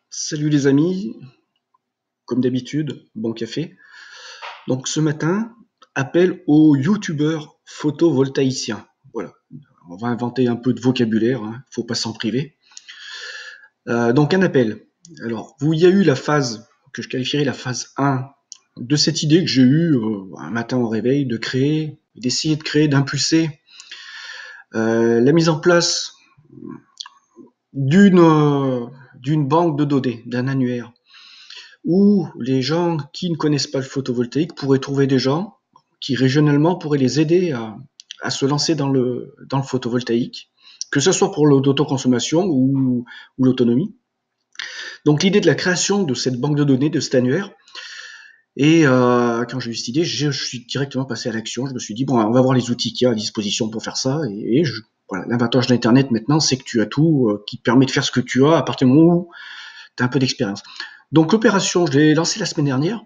Salut les amis, comme d'habitude, bon café. Donc ce matin, appel aux youtubeurs photovoltaïciens. Voilà, on va inventer un peu de vocabulaire, hein, faut pas s'en priver. Donc un appel. Alors, il y a eu la phase que je qualifierais la phase 1 de cette idée que j'ai eue un matin au réveil de créer, d'essayer de créer, d'impulser la mise en place d'une d'une banque de données, d'un annuaire où les gens qui ne connaissent pas le photovoltaïque pourraient trouver des gens qui régionalement pourraient les aider à se lancer dans le photovoltaïque, que ce soit pour l'autoconsommation ou l'autonomie. Donc l'idée de la création de cette banque de données, de cet annuaire, et quand j'ai eu cette idée, je suis directement passé à l'action. Je me suis dit, bon, on va voir les outils qu'il y a à disposition pour faire ça. Voilà, l'avantage d'Internet maintenant, c'est que tu as tout qui te permet de faire ce que tu as à partir du moment où tu as un peu d'expérience. Donc l'opération, je l'ai lancée la semaine dernière.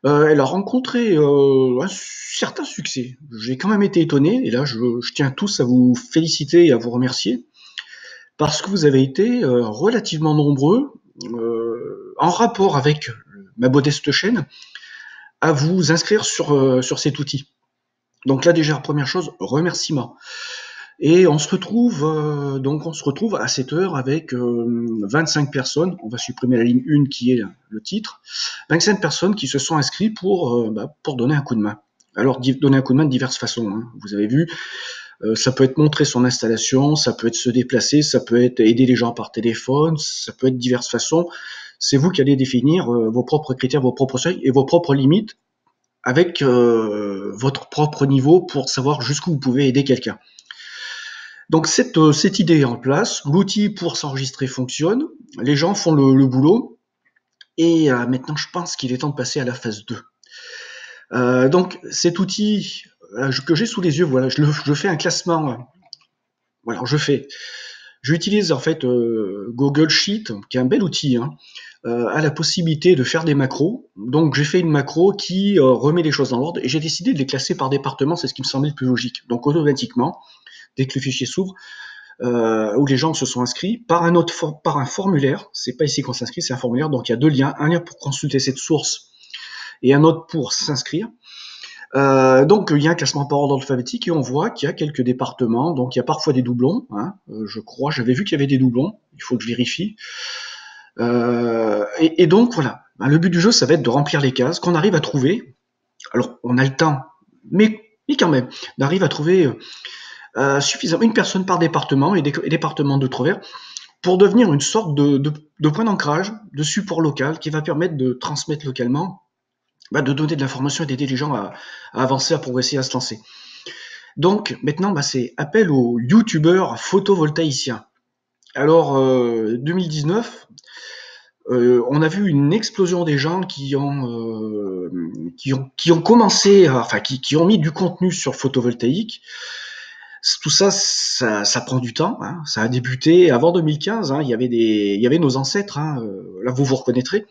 Elle a rencontré un certain succès. J'ai quand même été étonné, et là je tiens tous à vous féliciter et à vous remercier, parce que vous avez été relativement nombreux, en rapport avec ma modeste chaîne, à vous inscrire sur cet outil. Donc là déjà, première chose, remerciement. Et on se retrouve à cette heure avec 25 personnes. On va supprimer la ligne 1 qui est le titre. 25 personnes qui se sont inscrites pour donner un coup de main. Alors donner un coup de main de diverses façons, hein. Vous avez vu, ça peut être montrer son installation, ça peut être se déplacer, ça peut être aider les gens par téléphone, ça peut être diverses façons. C'est vous qui allez définir vos propres critères, vos propres seuils et vos propres limites avec votre propre niveau pour savoir jusqu'où vous pouvez aider quelqu'un. Donc cette idée est en place, l'outil pour s'enregistrer fonctionne, les gens font le boulot, et maintenant je pense qu'il est temps de passer à la phase 2. Donc cet outil que j'ai sous les yeux, voilà, je fais un classement. Voilà, j'utilise en fait Google Sheet, qui est un bel outil, hein, a la possibilité de faire des macros. Donc j'ai fait une macro qui remet les choses dans l'ordre, et j'ai décidé de les classer par département, c'est ce qui me semblait le plus logique. Donc automatiquement, dès que le fichier s'ouvre, où les gens se sont inscrits par un formulaire. C'est pas ici qu'on s'inscrit, c'est un formulaire. Donc il y a deux liens, un lien pour consulter cette source et un autre pour s'inscrire. Donc il y a un classement par ordre alphabétique, et on voit qu'il y a quelques départements. Donc il y a parfois des doublons, hein, je crois, j'avais vu qu'il y avait des doublons. Il faut que je vérifie. Et donc voilà. Le but du jeu, ça va être de remplir les cases qu'on arrive à trouver. Alors on a le temps, mais quand même, d'arriver à trouver suffisamment une personne par département et départements de travers pour devenir une sorte de point d'ancrage, de support local qui va permettre de transmettre localement, de donner de l'information et d'aider les gens à avancer, à progresser, à se lancer. Donc maintenant, c'est appel aux youtubeurs photovoltaïciens. Alors 2019, on a vu une explosion des gens qui ont commencé, qui ont mis du contenu sur photovoltaïque. Tout ça, ça prend du temps, hein. Ça a débuté avant 2015, hein. Il y avait nos ancêtres, hein. Là, vous vous reconnaîtrez.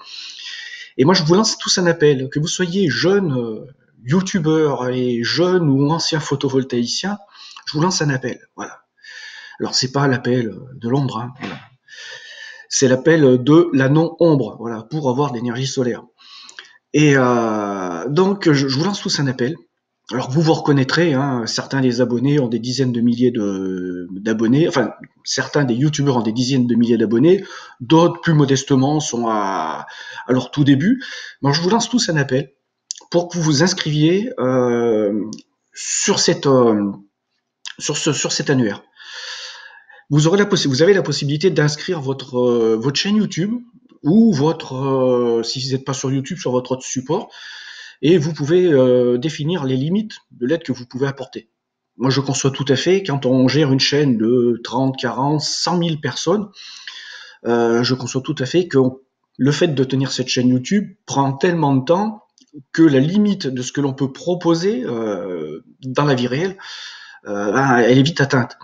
Et moi, je vous lance tous un appel, que vous soyez jeune youtubeur et jeune ou ancien photovoltaïcien, je vous lance un appel. Voilà. Alors, c'est pas l'appel de l'ombre, hein, voilà. C'est l'appel de la non-ombre, voilà, pour avoir de l'énergie solaire. Et donc, je vous lance tous un appel. Alors vous vous reconnaîtrez, hein, certains des abonnés ont des dizaines de milliers d'abonnés, enfin certains des youtubeurs ont des dizaines de milliers d'abonnés, d'autres plus modestement sont à leur tout début. Donc je vous lance tous un appel pour que vous vous inscriviez sur sur cet annuaire. Vous avez la possibilité d'inscrire votre chaîne YouTube ou si vous n'êtes pas sur YouTube, sur votre autre support, et vous pouvez définir les limites de l'aide que vous pouvez apporter. Moi, je conçois tout à fait, quand on gère une chaîne de 30, 40, 100 000 personnes, je conçois tout à fait que le fait de tenir cette chaîne YouTube prend tellement de temps que la limite de ce que l'on peut proposer dans la vie réelle, elle est vite atteinte.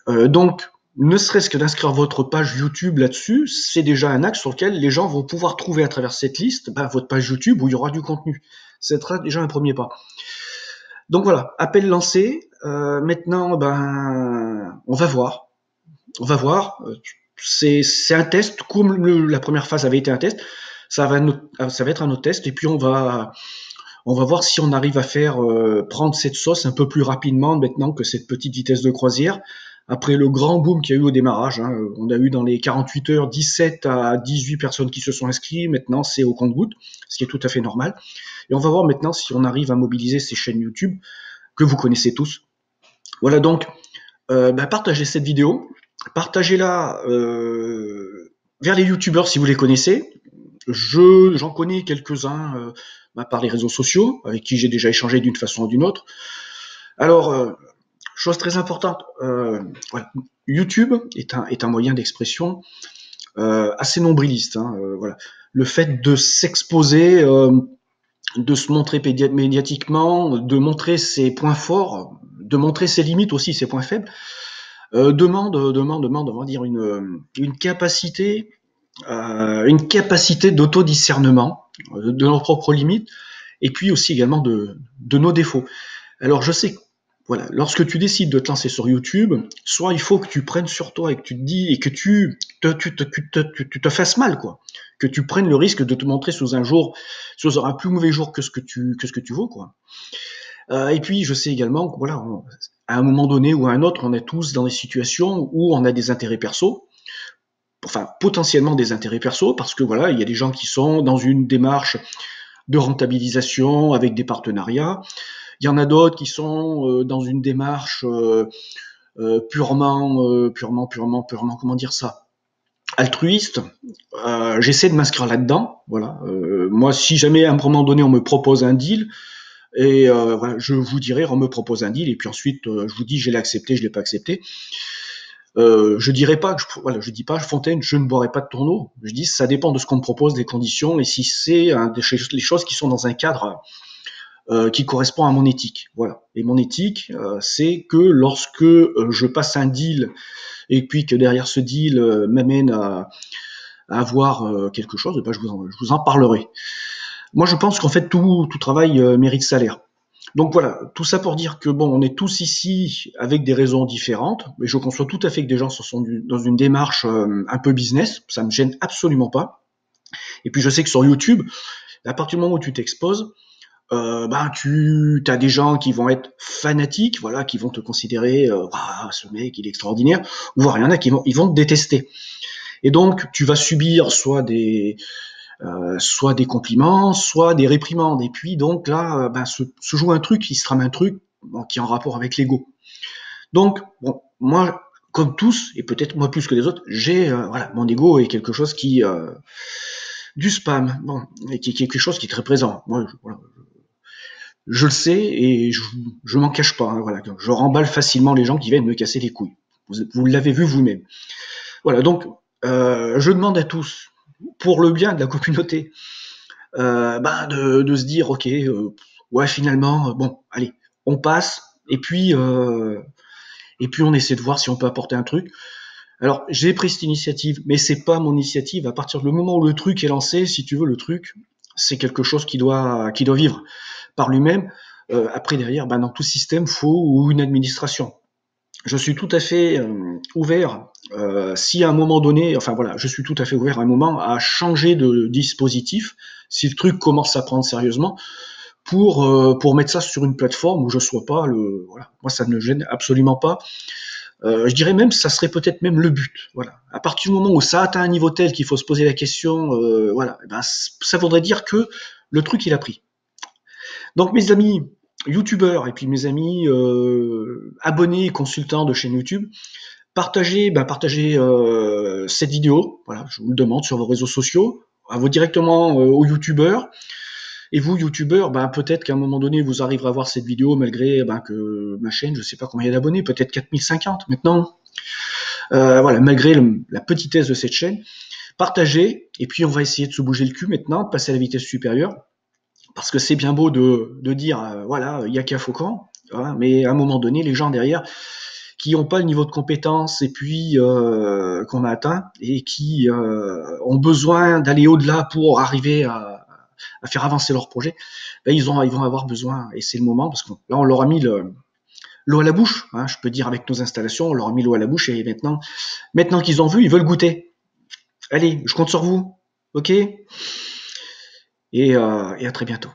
Donc, ne serait-ce que d'inscrire votre page YouTube là-dessus, c'est déjà un axe sur lequel les gens vont pouvoir trouver à travers cette liste votre page YouTube où il y aura du contenu. C'est déjà un premier pas. Donc voilà, appel lancé. Maintenant, on va voir. On va voir. c'est un test, comme la première phase avait été un test, ça va être un autre test, et puis on va voir si on arrive à faire prendre cette sauce un peu plus rapidement maintenant que cette petite vitesse de croisière. Après le grand boom qu'il y a eu au démarrage, hein, on a eu dans les 48 heures 17 à 18 personnes qui se sont inscrites. Maintenant, c'est au compte-gouttes, ce qui est tout à fait normal. Et on va voir maintenant si on arrive à mobiliser ces chaînes YouTube que vous connaissez tous. Voilà, donc partagez cette vidéo, partagez-la vers les YouTubeurs si vous les connaissez. J'en connais quelques-uns par les réseaux sociaux, avec qui j'ai déjà échangé d'une façon ou d'une autre. Alors, chose très importante, voilà, YouTube est un moyen d'expression assez nombriliste. Hein, voilà. Le fait de s'exposer, de se montrer médiatiquement, de montrer ses points forts, de montrer ses limites aussi, ses points faibles, demande, on va dire, une capacité d'autodiscernement de nos propres limites, et puis aussi également de nos défauts. Alors je sais que voilà, lorsque tu décides de te lancer sur YouTube, soit il faut que tu prennes sur toi et que tu te dis et que tu te fasses mal, quoi, que tu prennes le risque de te montrer sous un plus mauvais jour que ce que tu vaux, quoi. Et puis je sais également que voilà, à un moment donné ou à un autre, on est tous dans des situations où on a des intérêts perso, enfin potentiellement des intérêts perso, parce que voilà, il y a des gens qui sont dans une démarche de rentabilisation avec des partenariats. Il y en a d'autres qui sont dans une démarche purement, comment dire ça, altruiste. J'essaie de m'inscrire là-dedans. Voilà. Moi, si jamais à un moment donné on me propose un deal, et voilà, je vous dirai, on me propose un deal, et puis ensuite je vous dis, je l'ai accepté, je l'ai pas accepté. Je dirais pas, voilà, je dis pas, Fontaine, je ne boirai pas de tourneau. Je dis, ça dépend de ce qu'on me propose, des conditions, et si c'est les choses qui sont dans un cadre qui correspond à mon éthique. Voilà. Et mon éthique, c'est que lorsque je passe un deal et puis que derrière ce deal m'amène à avoir quelque chose, ben je vous en parlerai. Moi, je pense qu'en fait, tout travail mérite salaire. Donc voilà, tout ça pour dire que bon, on est tous ici avec des raisons différentes, mais je conçois tout à fait que des gens sont dans une démarche un peu business, ça me gêne absolument pas. Et puis je sais que sur YouTube, à partir du moment où tu t'exposes, tu as des gens qui vont être fanatiques, voilà, qui vont te considérer, ce mec il est extraordinaire, ou voire il y en a qui ils vont te détester. Et donc tu vas subir soit des compliments, soit des réprimandes. Et puis donc là, se joue un truc, il se trame un truc qui est en rapport avec l'ego. Donc bon, moi, comme tous, et peut-être moi plus que les autres, j'ai voilà, mon ego est quelque chose qui du spam, bon, et qui est quelque chose qui est très présent. Moi, voilà, je le sais et je m'en cache pas. Hein, voilà, je remballe facilement les gens qui viennent me casser les couilles. Vous l'avez vu vous-même. Voilà, donc je demande à tous, pour le bien de la communauté, de se dire, ok, ouais, finalement, bon, allez, on passe, et puis on essaie de voir si on peut apporter un truc. Alors, j'ai pris cette initiative, mais c'est pas mon initiative. À partir du moment où le truc est lancé, si tu veux, le truc, c'est quelque chose qui doit vivre par lui-même. Après, derrière, dans tout système, faut une administration. Je suis tout à fait ouvert, si à un moment donné, enfin voilà, je suis tout à fait ouvert à un moment à changer de dispositif, si le truc commence à prendre sérieusement, pour mettre ça sur une plateforme où je sois pas le, voilà, moi ça ne me gêne absolument pas. Je dirais même, ça serait peut-être même le but. Voilà. À partir du moment où ça atteint un niveau tel qu'il faut se poser la question, voilà, ça voudrait dire que le truc il a pris. Donc mes amis youtubeurs et puis mes amis abonnés et consultants de chaîne YouTube, partagez cette vidéo, voilà, je vous le demande sur vos réseaux sociaux, à vous directement aux youtubeurs. Et vous, youtubeurs, peut-être qu'à un moment donné, vous arriverez à voir cette vidéo malgré que ma chaîne, je sais pas combien il y a d'abonnés, peut-être 4050 maintenant. Voilà, malgré la petitesse de cette chaîne. Partagez, et puis on va essayer de se bouger le cul maintenant, de passer à la vitesse supérieure. Parce que c'est bien beau de dire, voilà, il y a qu'à Faucan, voilà, mais à un moment donné, les gens derrière qui n'ont pas le niveau de compétence et puis qu'on a atteint et qui ont besoin d'aller au-delà pour arriver à faire avancer leur projet, ils vont avoir besoin, et c'est le moment, parce que là on leur a mis l'eau à la bouche. Hein, je peux dire avec nos installations, on leur a mis l'eau à la bouche et maintenant qu'ils ont vu, ils veulent goûter. Allez, je compte sur vous. Ok ? Et à très bientôt.